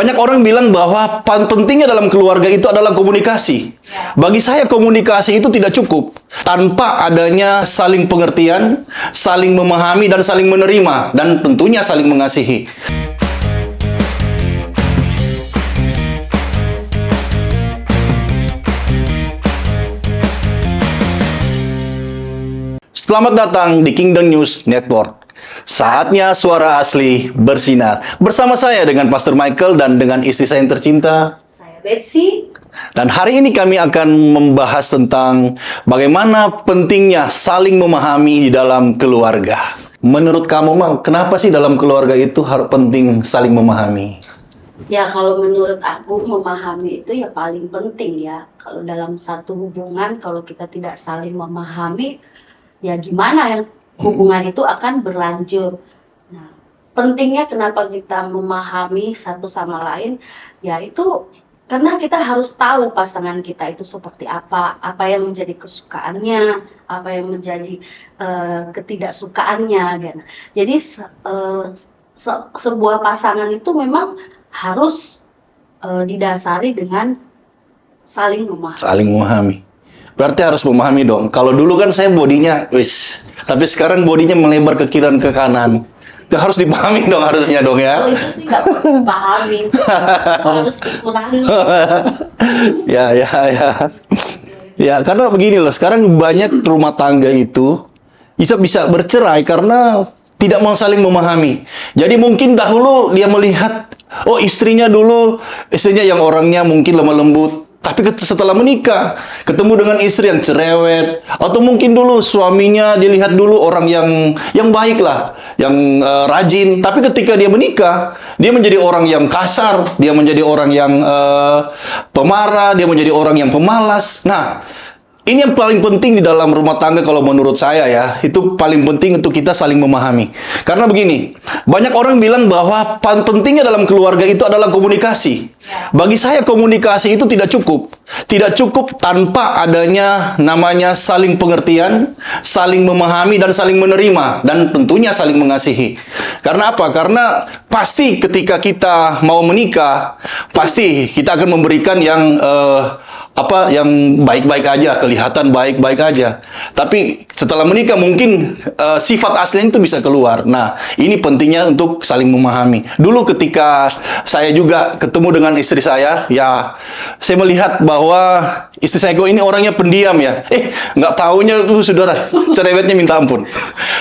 Banyak orang bilang bahwa pentingnya dalam keluarga itu adalah komunikasi. Bagi saya komunikasi itu tidak cukup tanpa adanya saling pengertian, saling memahami dan saling menerima, dan tentunya saling mengasihi. Selamat datang di Kingdom News Network. Saatnya suara asli bersinar. Bersama saya dengan Pastor Michael dan dengan istri saya yang tercinta, saya Betsy. Dan hari ini kami akan membahas tentang bagaimana pentingnya saling memahami di dalam keluarga. Menurut kamu, Mam, kenapa sih dalam keluarga itu harus penting saling memahami? Ya, kalau menurut aku memahami itu ya paling penting ya. Kalau dalam satu hubungan, kalau kita tidak saling memahami, ya gimana yang hubungan itu akan berlanjut. Nah, pentingnya kenapa kita memahami satu sama lain, ya itu karena kita harus tahu pasangan kita itu seperti apa yang menjadi kesukaannya, apa yang menjadi ketidaksukaannya. Gitu. Jadi sebuah pasangan itu memang harus didasari dengan saling memahami. Saling memahami. Berarti harus memahami dong. Kalau dulu kan saya bodinya tapi sekarang bodinya melebar ke kiri dan ke kanan. Itu harus dipahami dong, harusnya dong ya. Oh, itu sih nggak perlu dipahami, harus dikurangi. Ya. Ya, karena begini loh, sekarang banyak rumah tangga itu bisa bercerai karena tidak mau saling memahami. Jadi mungkin dahulu dia melihat, istrinya yang orangnya mungkin lemah lembut. Tapi setelah menikah, ketemu dengan istri yang cerewet, atau mungkin dulu suaminya dilihat dulu orang yang baik lah, yang rajin. Tapi ketika dia menikah, dia menjadi orang yang kasar, dia menjadi orang yang pemarah, dia menjadi orang yang pemalas. Nah, ini yang paling penting di dalam rumah tangga kalau menurut saya ya. Itu paling penting untuk kita saling memahami. Karena begini, banyak orang bilang bahwa pentingnya dalam keluarga itu adalah komunikasi. Bagi saya komunikasi itu tidak cukup. Tidak cukup tanpa adanya namanya saling pengertian, saling memahami dan saling menerima, dan tentunya saling mengasihi. Karena apa? Karena pasti ketika kita mau menikah, pasti kita akan memberikan yang baik-baik aja, kelihatan baik-baik aja. Tapi setelah menikah mungkin sifat aslinya itu bisa keluar. Nah, ini pentingnya untuk saling memahami. Dulu ketika saya juga ketemu dengan istri saya, ya saya melihat bahwa istri saya ini orangnya pendiam ya. Nggak taunya saudara, cerewetnya minta ampun.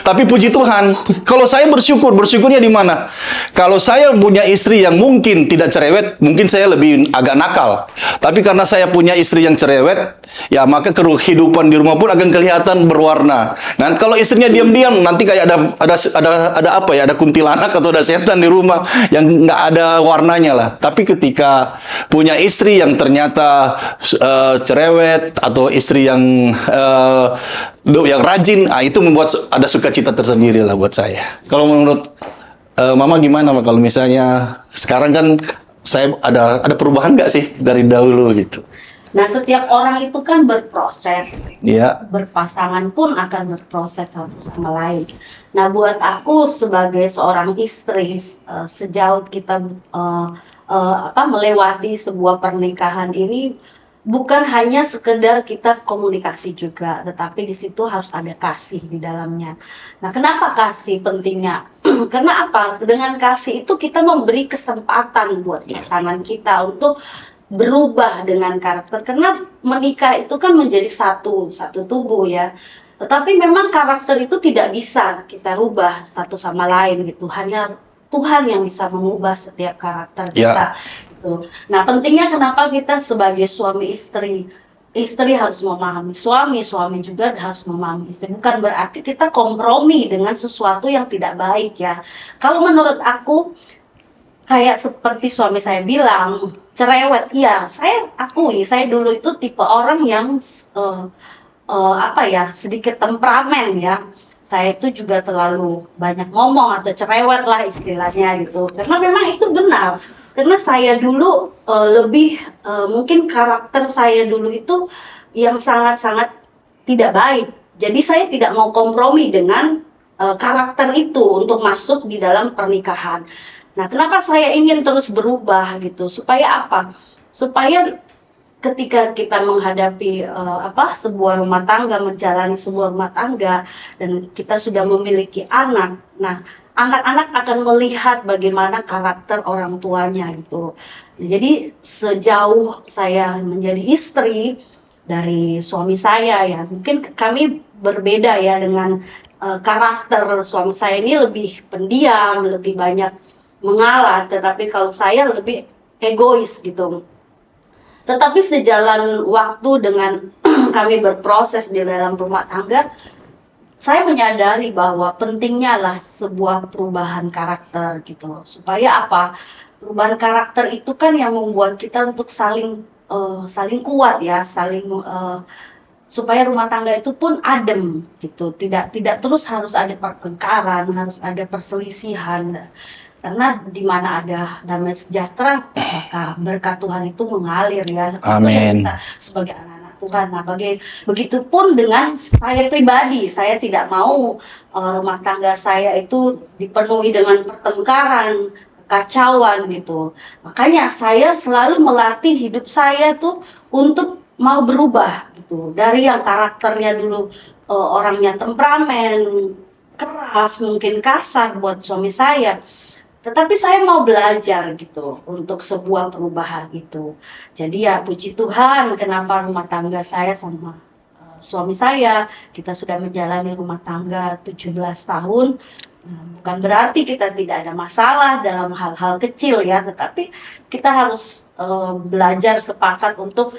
Tapi puji Tuhan, kalau saya bersyukurnya di mana? Kalau saya punya istri yang mungkin tidak cerewet, mungkin saya lebih agak nakal. Tapi karena saya punya istri yang cerewet, ya maka kehidupan di rumah pun akan kelihatan berwarna. Nah, kalau istrinya diam-diam, nanti kayak ada kuntilanak atau ada setan di rumah yang nggak ada warnanya lah. Tapi ketika punya istri yang ternyata cerewet atau istri yang rajin, itu membuat ada sukacita tersendiri lah buat saya. Kalau menurut Mama gimana kalau misalnya sekarang kan saya ada perubahan nggak sih dari dahulu gitu? Nah, setiap orang itu kan berproses. Iya. Berpasangan pun akan berproses satu sama lain. Nah, buat aku sebagai seorang istri, sejauh kita melewati sebuah pernikahan ini, bukan hanya sekedar kita komunikasi juga, tetapi di situ harus ada kasih di dalamnya. Nah, kenapa kasih pentingnya? Karena apa? Dengan kasih itu kita memberi kesempatan buat pasangan kita untuk berubah dengan karakter. Karena menikah itu kan menjadi satu tubuh ya. Tetapi memang karakter itu tidak bisa kita rubah satu sama lain gitu. Hanya Tuhan yang bisa mengubah setiap karakter kita. Gitu. Nah, pentingnya kenapa kita sebagai suami istri harus memahami suami juga harus memahami istri. Bukan berarti kita kompromi dengan sesuatu yang tidak baik ya. Kalau menurut aku, kayak seperti suami saya bilang, cerewet. Iya, saya akui, saya dulu itu tipe orang yang sedikit temperamen ya. Saya itu juga terlalu banyak ngomong atau cerewet lah istilahnya gitu. Karena memang itu benar. Karena saya dulu mungkin karakter saya dulu itu yang sangat-sangat tidak baik. Jadi saya tidak mau kompromi dengan karakter itu untuk masuk di dalam pernikahan. Nah, kenapa saya ingin terus berubah gitu? Supaya apa? Supaya ketika kita menghadapi sebuah rumah tangga, menjalani sebuah rumah tangga, dan kita sudah memiliki anak, nah anak-anak akan melihat bagaimana karakter orang tuanya gitu. Jadi sejauh saya menjadi istri dari suami saya ya, mungkin kami berbeda ya dengan karakter suami saya ini lebih pendiam, lebih banyak mengalah, tetapi kalau saya lebih egois gitu. Tetapi sejalan waktu dengan kami berproses di dalam rumah tangga, saya menyadari bahwa pentingnya lah sebuah perubahan karakter gitu. Supaya apa? Perubahan karakter itu kan yang membuat kita untuk saling kuat ya, supaya rumah tangga itu pun adem gitu. Tidak terus harus ada pertengkaran, harus ada perselisihan. Karena di mana ada damai sejahtera, maka berkat Tuhan itu mengalir ya. Itu yang Amin. kita sebagai anak-anak Tuhan. Nah, begitupun dengan saya pribadi, saya tidak mau rumah tangga saya itu dipenuhi dengan pertengkaran, kekacauan gitu. Makanya saya selalu melatih hidup saya tuh untuk mau berubah gitu. Dari yang karakternya dulu orangnya temperamen, keras, mungkin kasar buat suami saya. Tetapi saya mau belajar gitu untuk sebuah perubahan itu. Jadi ya puji Tuhan kenapa rumah tangga saya sama suami saya, kita sudah menjalani rumah tangga 17 tahun. Nah, bukan berarti kita tidak ada masalah dalam hal-hal kecil ya, tetapi kita harus belajar sepakat untuk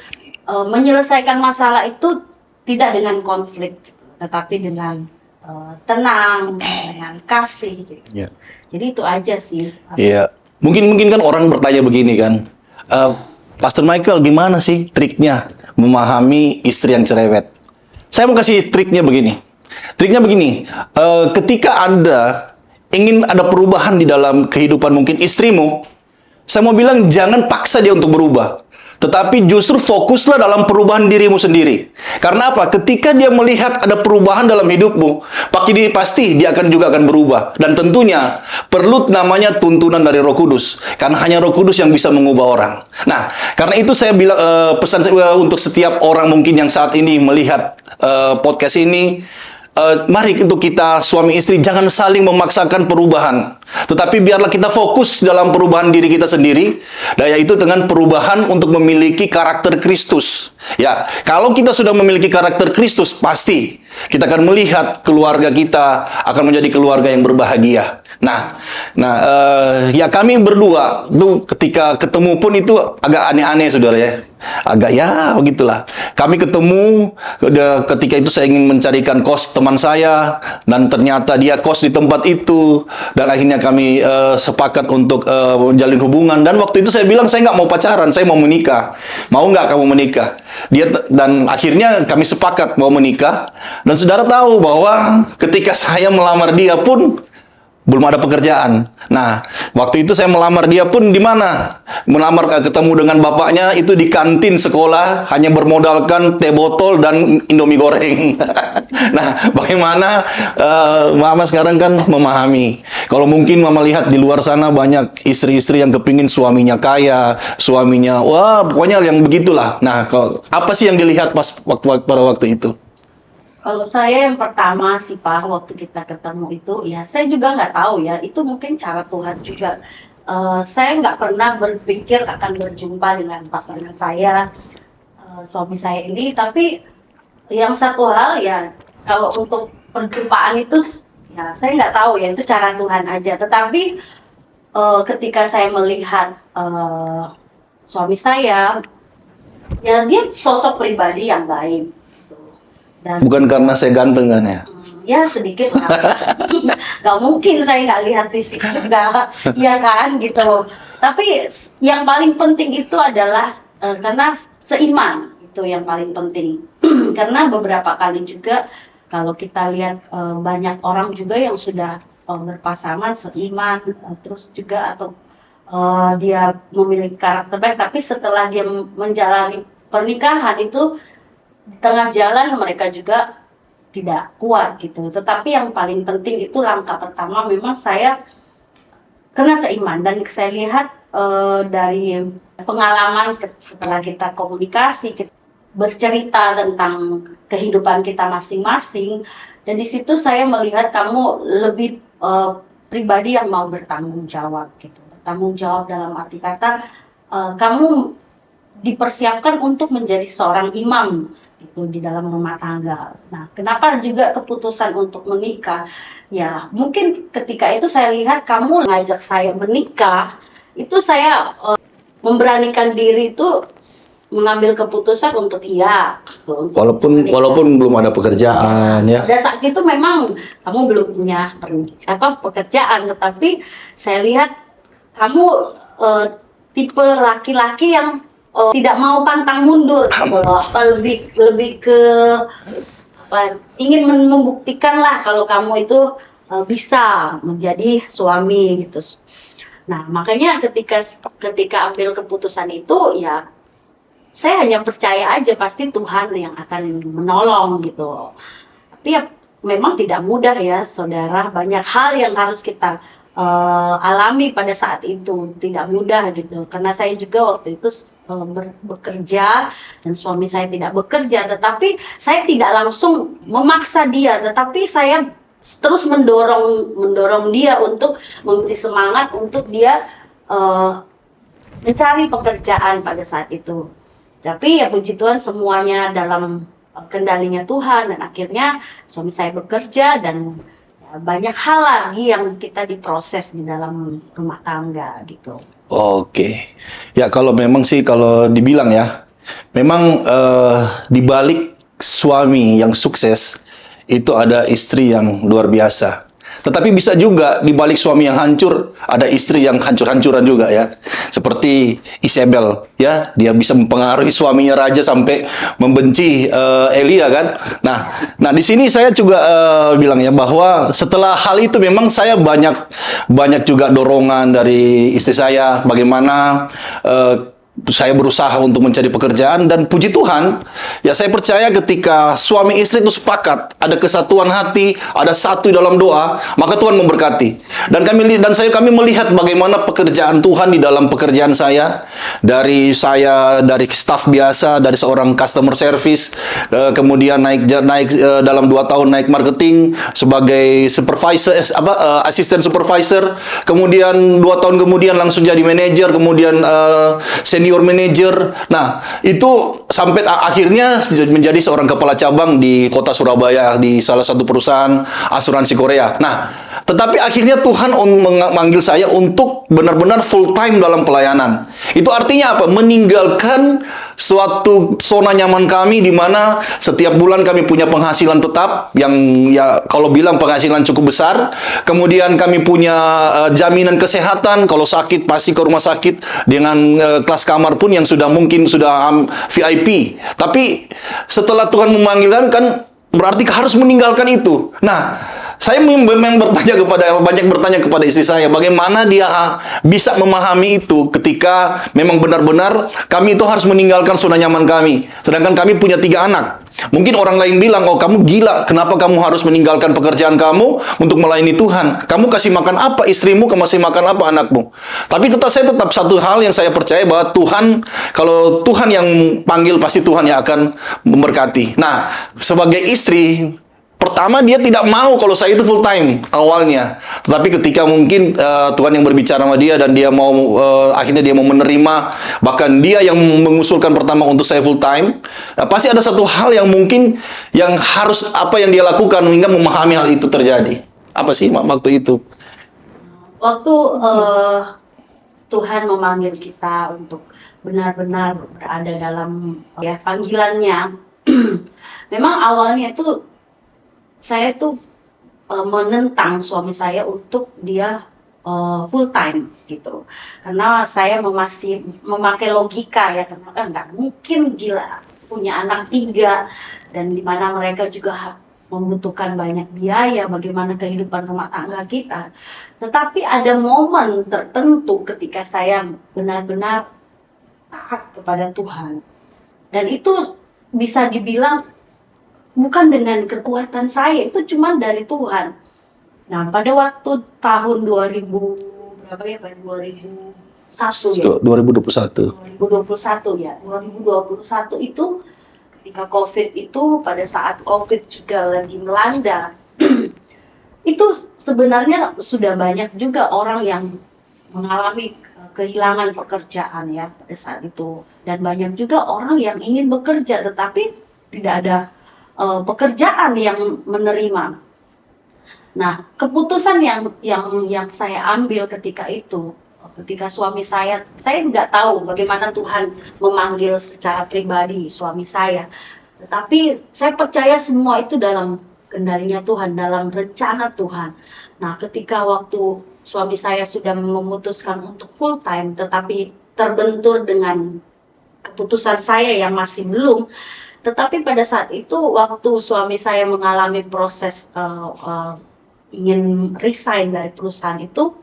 menyelesaikan masalah itu tidak dengan konflik, tetapi dengan tenang, dengan kasih gitu. Ya. Jadi itu aja sih. Iya. Mungkin kan orang bertanya begini kan, Pastor Michael gimana sih triknya memahami istri yang cerewet? Saya mau kasih triknya begini. Triknya begini, ketika Anda ingin ada perubahan di dalam kehidupan mungkin istrimu, saya mau bilang jangan paksa dia untuk berubah. Tetapi justru fokuslah dalam perubahan dirimu sendiri. Karena apa? Ketika dia melihat ada perubahan dalam hidupmu, pasti dia juga akan berubah. Dan tentunya perlu namanya tuntunan dari Roh Kudus. Karena hanya Roh Kudus yang bisa mengubah orang. Nah, karena itu saya bilang pesan saya untuk setiap orang mungkin yang saat ini melihat podcast ini, mari untuk kita suami istri jangan saling memaksakan perubahan, tetapi biarlah kita fokus dalam perubahan diri kita sendiri, dan yaitu dengan perubahan untuk memiliki karakter Kristus. Ya, kalau kita sudah memiliki karakter Kristus, pasti kita akan melihat keluarga kita akan menjadi keluarga yang berbahagia. Ya kami berdua tuh ketika ketemu pun itu agak aneh-aneh saudara ya, agak ya begitulah. Kami ketemu ketika itu saya ingin mencarikan kos teman saya dan ternyata dia kos di tempat itu dan akhirnya kami sepakat untuk menjalin hubungan dan waktu itu saya bilang saya nggak mau pacaran, saya mau menikah. Mau nggak kamu menikah? Dan akhirnya kami sepakat mau menikah dan saudara tahu bahwa ketika saya melamar dia pun belum ada pekerjaan. Nah, waktu itu saya melamar dia pun di mana? Melamar ketemu dengan bapaknya itu di kantin sekolah, hanya bermodalkan teh botol dan Indomie goreng. Nah, bagaimana Mama sekarang kan memahami. Kalau mungkin Mama lihat di luar sana banyak istri-istri yang kepingin suaminya kaya, suaminya, wah pokoknya yang begitulah. Nah, apa sih yang dilihat pada waktu itu? Kalau saya yang pertama sih Pak, waktu kita ketemu itu, ya saya juga nggak tahu ya, itu mungkin cara Tuhan juga. Saya nggak pernah berpikir akan berjumpa dengan pasangan saya, suami saya ini, tapi yang satu hal ya, kalau untuk perjumpaan itu, ya saya nggak tahu ya, itu cara Tuhan aja. Tetapi ketika saya melihat suami saya, ya dia sosok pribadi yang baik. Dan Bukan karena saya ganteng kan ya? ya sedikit lah. Gak mungkin saya nggak lihat fisik juga, ya kan gitu. Tapi yang paling penting itu adalah karena seiman, itu yang paling penting. Karena beberapa kali juga kalau kita lihat banyak orang juga yang sudah berpasangan seiman, terus juga atau dia memiliki karakter baik, tapi setelah dia menjalani pernikahan itu di tengah jalan mereka juga tidak kuat gitu. Tetapi yang paling penting itu langkah pertama memang saya karena seiman. Dan saya lihat dari pengalaman setelah kita komunikasi, kita bercerita tentang kehidupan kita masing-masing, dan di situ saya melihat kamu lebih pribadi yang mau bertanggung jawab gitu. Bertanggung jawab dalam arti kata kamu dipersiapkan untuk menjadi seorang imam itu di dalam rumah tangga. Nah, kenapa juga keputusan untuk menikah? Ya, mungkin ketika itu saya lihat kamu ngajak saya menikah, itu saya memberanikan diri itu mengambil keputusan untuk iya gitu, untuk Walaupun menikah. belum ada pekerjaan ya. Pada saat itu memang kamu belum punya pekerjaan, tetapi saya lihat kamu tipe laki-laki yang tidak mau pantang mundur gitu loh. Lebih ke ingin membuktikan lah kalau kamu itu bisa menjadi suami gitu. Nah, makanya ketika ambil keputusan itu, ya saya hanya percaya aja pasti Tuhan yang akan menolong gitu. Tapi ya memang tidak mudah ya, saudara. Banyak hal yang harus kita alami pada saat itu, tidak mudah gitu. Karena saya juga waktu itu bekerja dan suami saya tidak bekerja, tetapi saya tidak langsung memaksa dia, tetapi saya terus mendorong dia untuk memberi semangat untuk dia mencari pekerjaan pada saat itu. Tapi ya puji Tuhan semuanya dalam kendalinya Tuhan, dan akhirnya suami saya bekerja, dan ya, banyak hal lagi yang kita diproses di dalam rumah tangga gitu. Oke. Ya kalau memang sih kalau dibilang ya, memang di balik suami yang sukses itu ada istri yang luar biasa. Tetapi bisa juga di balik suami yang hancur ada istri yang hancur-hancuran juga ya. Seperti Isabel ya, dia bisa mempengaruhi suaminya raja sampai membenci Elia kan. Nah di sini saya juga bilang ya bahwa setelah hal itu memang saya banyak juga dorongan dari istri saya bagaimana saya berusaha untuk mencari pekerjaan, dan puji Tuhan, ya saya percaya ketika suami istri itu sepakat, ada kesatuan hati, ada satu dalam doa, maka Tuhan memberkati. Dan kami melihat bagaimana pekerjaan Tuhan di dalam pekerjaan saya, dari staff biasa, dari seorang customer service, kemudian naik dalam 2 tahun naik marketing sebagai supervisor, asisten supervisor, kemudian 2 tahun kemudian langsung jadi manajer, kemudian senior manager. Nah, itu sampai akhirnya menjadi seorang kepala cabang di kota Surabaya di salah satu perusahaan asuransi Korea. Nah, tetapi akhirnya Tuhan memanggil saya untuk benar-benar full time dalam pelayanan. Itu artinya apa? Meninggalkan suatu zona nyaman kami di mana setiap bulan kami punya penghasilan tetap yang ya kalau bilang penghasilan cukup besar. Kemudian kami punya jaminan kesehatan, kalau sakit pasti ke rumah sakit dengan kelas kamar pun yang mungkin sudah VIP. Tapi setelah Tuhan memanggilkan kan berarti harus meninggalkan itu. Nah, saya memang banyak bertanya kepada istri saya, bagaimana dia bisa memahami itu ketika memang benar-benar kami itu harus meninggalkan zona nyaman kami. Sedangkan kami punya 3 anak. Mungkin orang lain bilang, oh kamu gila, kenapa kamu harus meninggalkan pekerjaan kamu untuk melayani Tuhan? Kamu kasih makan apa istrimu, kamu kasih makan apa anakmu? Tapi saya tetap satu hal yang saya percaya bahwa Tuhan, kalau Tuhan yang panggil pasti Tuhan yang akan memberkati. Nah, sebagai istri, pertama dia tidak mau kalau saya itu full time awalnya, tetapi ketika mungkin Tuhan yang berbicara sama dia dan dia mau akhirnya dia mau menerima, bahkan dia yang mengusulkan pertama untuk saya full time, pasti ada satu hal yang mungkin yang harus apa yang dia lakukan hingga memahami hal itu terjadi. Apa sih waktu itu? Waktu Tuhan memanggil kita untuk benar-benar berada dalam ya panggilannya, memang awalnya itu saya tuh menentang suami saya untuk dia full time gitu, karena saya masih memakai logika ya, karena kan nggak mungkin gila punya anak 3 dan dimana mereka juga membutuhkan banyak biaya, bagaimana kehidupan rumah tangga kita. Tetapi ada momen tertentu ketika saya benar-benar taat kepada Tuhan, dan itu bisa dibilang bukan dengan kekuatan saya, itu cuma dari Tuhan. Nah, pada waktu tahun 2000 berapa ya Pak? 2001 ya. 2021. 2021 ya. 2021 itu ketika COVID itu, pada saat COVID juga lagi melanda, itu sebenarnya sudah banyak juga orang yang mengalami kehilangan pekerjaan ya pada saat itu, dan banyak juga orang yang ingin bekerja tetapi tidak ada pekerjaan yang menerima. Nah, keputusan yang saya ambil ketika itu, ketika suami saya nggak tahu bagaimana Tuhan memanggil secara pribadi suami saya, tetapi saya percaya semua itu dalam kendalinya Tuhan, dalam rencana Tuhan. Nah, ketika waktu suami saya sudah memutuskan untuk full time, tetapi terbentur dengan keputusan saya yang masih belum. Tetapi pada saat itu, waktu suami saya mengalami proses ingin resign dari perusahaan itu,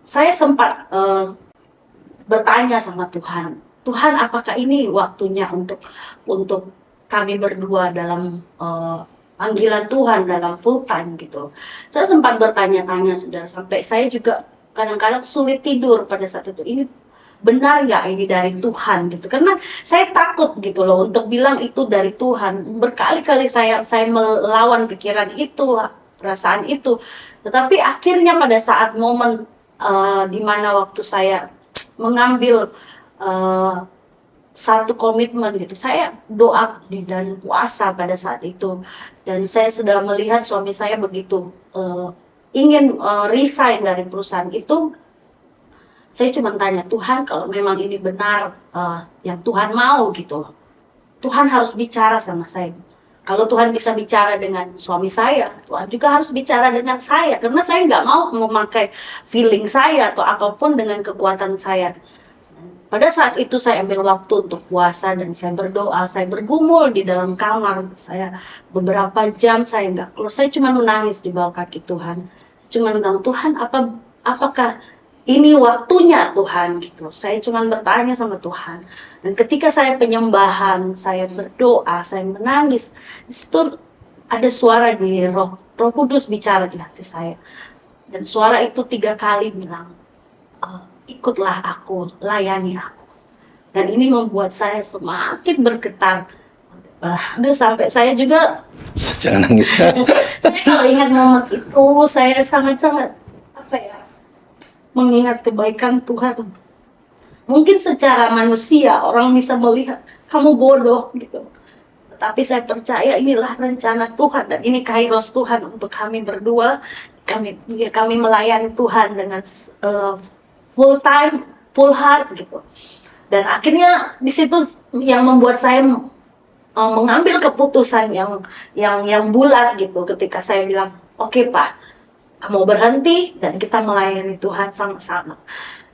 saya sempat bertanya sama Tuhan, Tuhan, apakah ini waktunya untuk kami berdua dalam panggilan Tuhan dalam full time gitu. Saya sempat bertanya-tanya, saudara, sampai saya juga kadang-kadang sulit tidur pada saat itu. Ini benar nggak ini dari Tuhan gitu? Karena saya takut gitu loh untuk bilang itu dari Tuhan. Berkali-kali saya melawan pikiran itu, perasaan itu. Tetapi akhirnya pada saat momen di mana waktu saya mengambil satu komitmen gitu, saya doa dan puasa pada saat itu, dan saya sudah melihat suami saya begitu ingin resign dari perusahaan itu. Saya cuma tanya, Tuhan, kalau memang ini benar yang Tuhan mau gitu, Tuhan harus bicara sama saya. Kalau Tuhan bisa bicara dengan suami saya, Tuhan juga harus bicara dengan saya, karena saya nggak mau memakai feeling saya atau apapun dengan kekuatan saya. Pada saat itu saya ambil waktu untuk puasa dan saya berdoa, saya bergumul di dalam kamar, saya beberapa jam saya nggak keluar, saya cuma menangis di bawah kaki Tuhan, cuma bilang, Tuhan, apakah ini waktunya Tuhan gitu. Saya cuma bertanya sama Tuhan, dan ketika saya penyembahan, saya berdoa, saya menangis, di situ ada suara di Roh Kudus bicara di hati saya, dan suara itu 3 kali bilang, ikutlah aku, layani aku. Dan ini membuat saya semakin bergetar. Sampai saya juga Jangan nangis. saya kalau ingat momen itu, saya sangat-sangat mengingat kebaikan Tuhan. Mungkin secara manusia orang bisa melihat kamu bodoh gitu, tetapi saya percaya inilah rencana Tuhan dan ini kairos Tuhan untuk kami berdua. Kami melayani Tuhan dengan full time, full heart gitu. Dan akhirnya di situ yang membuat saya mengambil keputusan yang bulat gitu, ketika saya bilang, oke, Pak, kamu berhenti dan kita melayani Tuhan sama-sama.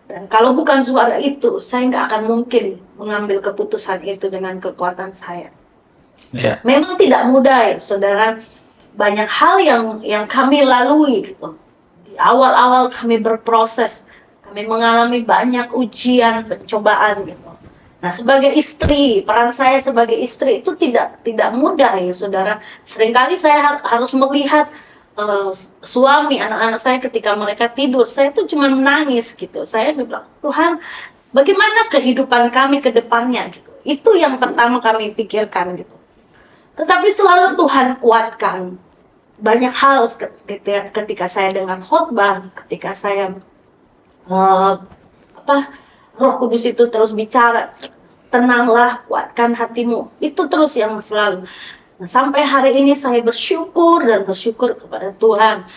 Dan kalau bukan suara itu, saya nggak akan mungkin mengambil keputusan itu dengan kekuatan saya. Ya. Memang tidak mudah ya, saudara. Banyak hal yang kami lalui gitu. Di awal-awal kami berproses, kami mengalami banyak ujian, pencobaan gitu. Nah, sebagai istri, peran saya sebagai istri itu tidak mudah ya, saudara. Seringkali saya harus melihat suami, anak-anak saya ketika mereka tidur, saya tuh cuma menangis gitu. Saya bilang, Tuhan, bagaimana kehidupan kami ke depannya gitu. Itu yang pertama kami pikirkan gitu. Tetapi selalu Tuhan kuatkan. Banyak hal ketika saya dengar khotbah, ketika saya Roh Kudus itu terus bicara, tenanglah, kuatkan hatimu. Itu terus yang selalu. Nah, sampai hari ini saya bersyukur kepada Tuhan.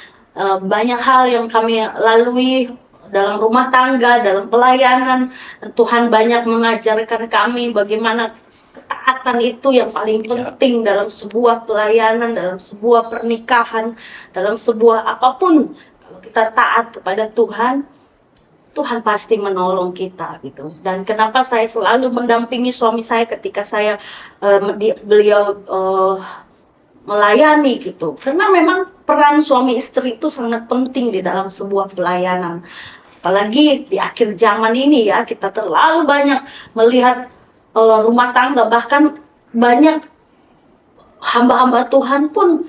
Banyak hal yang kami lalui dalam rumah tangga, dalam pelayanan. Tuhan banyak mengajarkan kami bagaimana ketaatan itu yang paling penting dalam sebuah pelayanan, dalam sebuah pernikahan, dalam sebuah apapun. Kalau kita taat kepada Tuhan, Tuhan pasti menolong kita gitu. Dan kenapa saya selalu mendampingi suami saya ketika beliau melayani gitu. Karena memang peran suami istri itu sangat penting di dalam sebuah pelayanan. Apalagi di akhir zaman ini ya, kita terlalu banyak melihat rumah tangga, bahkan banyak hamba-hamba Tuhan pun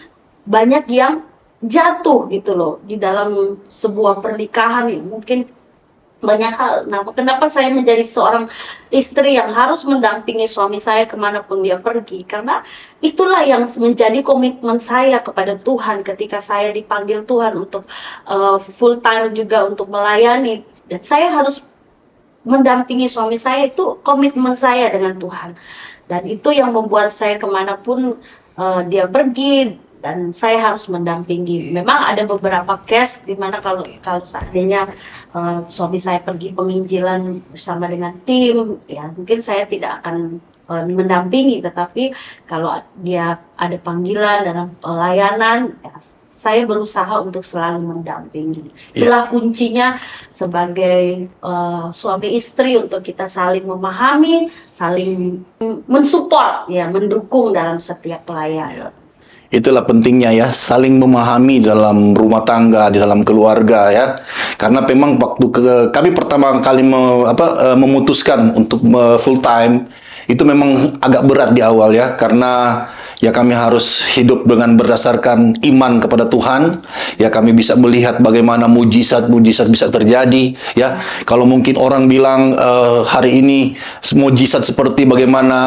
banyak yang jatuh gitu loh di dalam sebuah pernikahan ya, mungkin banyak hal. Nah, kenapa saya menjadi seorang istri yang harus mendampingi suami saya kemanapun dia pergi? Karena itulah yang menjadi komitmen saya kepada Tuhan ketika saya dipanggil Tuhan untuk full time juga untuk melayani. Dan saya harus mendampingi suami saya, itu komitmen saya dengan Tuhan. Dan itu yang membuat saya kemanapun dia pergi, dan saya harus mendampingi. Memang ada beberapa case di mana kalau seandainya suami saya pergi penginjilan bersama dengan tim, ya mungkin saya tidak akan mendampingi. Tetapi kalau dia ada panggilan dalam pelayanan, ya, saya berusaha untuk selalu mendampingi. Itulah kuncinya sebagai suami istri, untuk kita saling memahami, saling mensupport, ya, mendukung dalam setiap pelayanan. Itulah pentingnya ya, saling memahami dalam rumah tangga, di dalam keluarga ya. Karena memang waktu kami pertama kali memutuskan untuk full time, itu memang agak berat di awal ya, karena ya kami harus hidup dengan berdasarkan iman kepada Tuhan. Ya kami bisa melihat bagaimana mujizat-mujizat bisa terjadi. Ya kalau mungkin orang bilang hari ini mujizat seperti bagaimana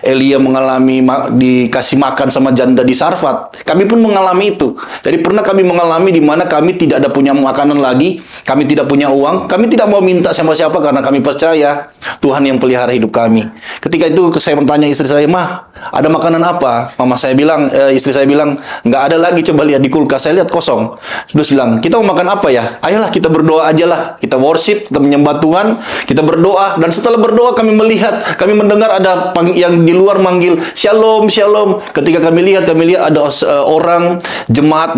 Elia mengalami dikasih makan sama janda di Sarfat, kami pun mengalami itu. Jadi pernah kami mengalami di mana kami tidak ada punya makanan lagi, kami tidak punya uang, kami tidak mau minta siapa-siapa karena kami percaya Tuhan yang pelihara hidup kami. Ketika itu saya bertanya istri saya, "Mah, ada makanan apa?" Istri saya bilang, "Nggak ada lagi, coba lihat di kulkas." Saya lihat kosong. Terus bilang, "Kita mau makan apa ya? Ayolah kita berdoa aja lah. Kita worship, kita menyembah Tuhan, kita berdoa." Dan setelah berdoa kami mendengar ada yang di luar manggil, "Shalom, shalom." Ketika kami lihat ada orang jemaat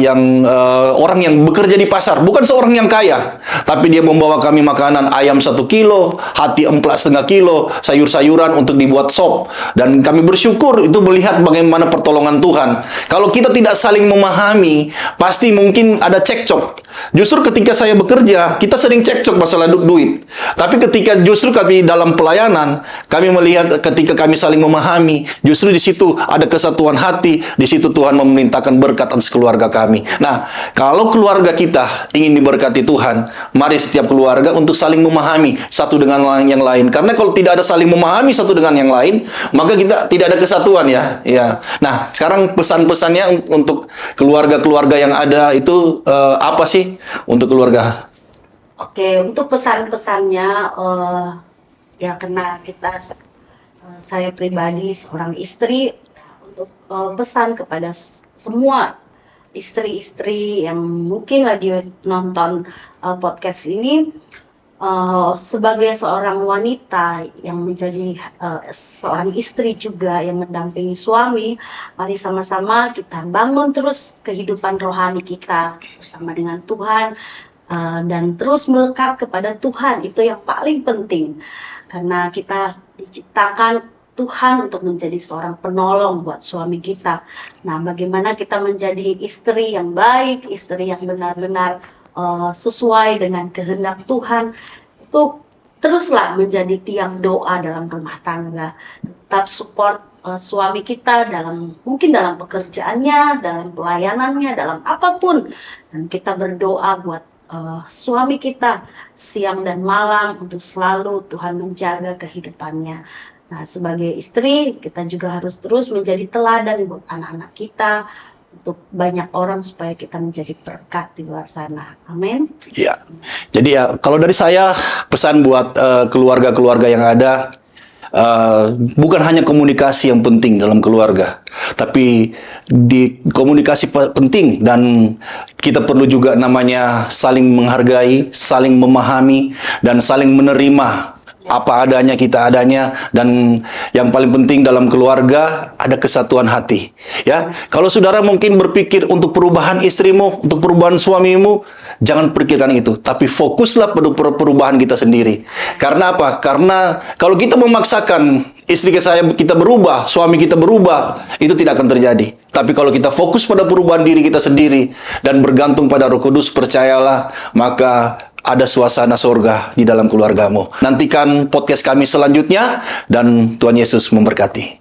orang yang bekerja di pasar, bukan seorang yang kaya, tapi dia membawa kami makanan, ayam 1 kilo, hati emplat setengah kilo, sayur-sayuran untuk dibuat sop. Dan kami bersyukur itu melihat bagaimana pertolongan Tuhan. Kalau kita tidak saling memahami, pasti mungkin ada cekcok. Justru ketika saya bekerja, kita sering cekcok masalah duit. Tapi ketika justru kami dalam pelayanan, kami melihat ketika kami saling memahami, justru di situ ada kesatuan hati, di situ Tuhan memerintahkan berkat atas keluarga kami. Nah, kalau keluarga kita ingin diberkati Tuhan, mari setiap keluarga untuk saling memahami satu dengan yang lain. Karena kalau tidak ada saling memahami satu dengan yang lain, maka kita tidak ada kesatuan ya. Ya. Nah, sekarang pesan-pesannya untuk keluarga-keluarga yang ada itu apa sih untuk keluarga? Oke, untuk pesan-pesannya, ya karena saya pribadi seorang istri, untuk pesan kepada semua istri-istri yang mungkin lagi nonton podcast ini, sebagai seorang wanita yang menjadi seorang istri juga yang mendampingi suami, mari sama-sama kita bangun terus kehidupan rohani kita bersama dengan Tuhan, dan terus melekat kepada Tuhan. Itu yang paling penting, karena kita diciptakan Tuhan untuk menjadi seorang penolong buat suami kita. Nah, bagaimana kita menjadi istri yang baik, istri yang benar-benar sesuai dengan kehendak Tuhan, itu teruslah menjadi tiang doa dalam rumah tangga. Tetap support suami kita mungkin dalam pekerjaannya, dalam pelayanannya, dalam apapun. Dan kita berdoa buat suami kita siang dan malam untuk selalu Tuhan menjaga kehidupannya. Nah, sebagai istri, kita juga harus terus menjadi teladan buat anak-anak kita, untuk banyak orang, supaya kita menjadi berkat di luar sana. Amin. Ya. Jadi ya, kalau dari saya pesan buat keluarga-keluarga yang ada, bukan hanya komunikasi yang penting dalam keluarga, tapi di komunikasi penting, dan kita perlu juga namanya saling menghargai, saling memahami, dan saling menerima apa adanya, kita adanya. Dan yang paling penting dalam keluarga ada kesatuan hati ya. Kalau saudara mungkin berpikir untuk perubahan istrimu, untuk perubahan suamimu, jangan pikirkan itu, tapi fokuslah pada perubahan kita sendiri. Karena apa? Karena kalau kita memaksakan istri kita berubah, suami kita berubah, itu tidak akan terjadi. Tapi kalau kita fokus pada perubahan diri kita sendiri dan bergantung pada Roh Kudus, percayalah, maka ada suasana surga di dalam keluargamu. Nantikan podcast kami selanjutnya, dan Tuhan Yesus memberkati.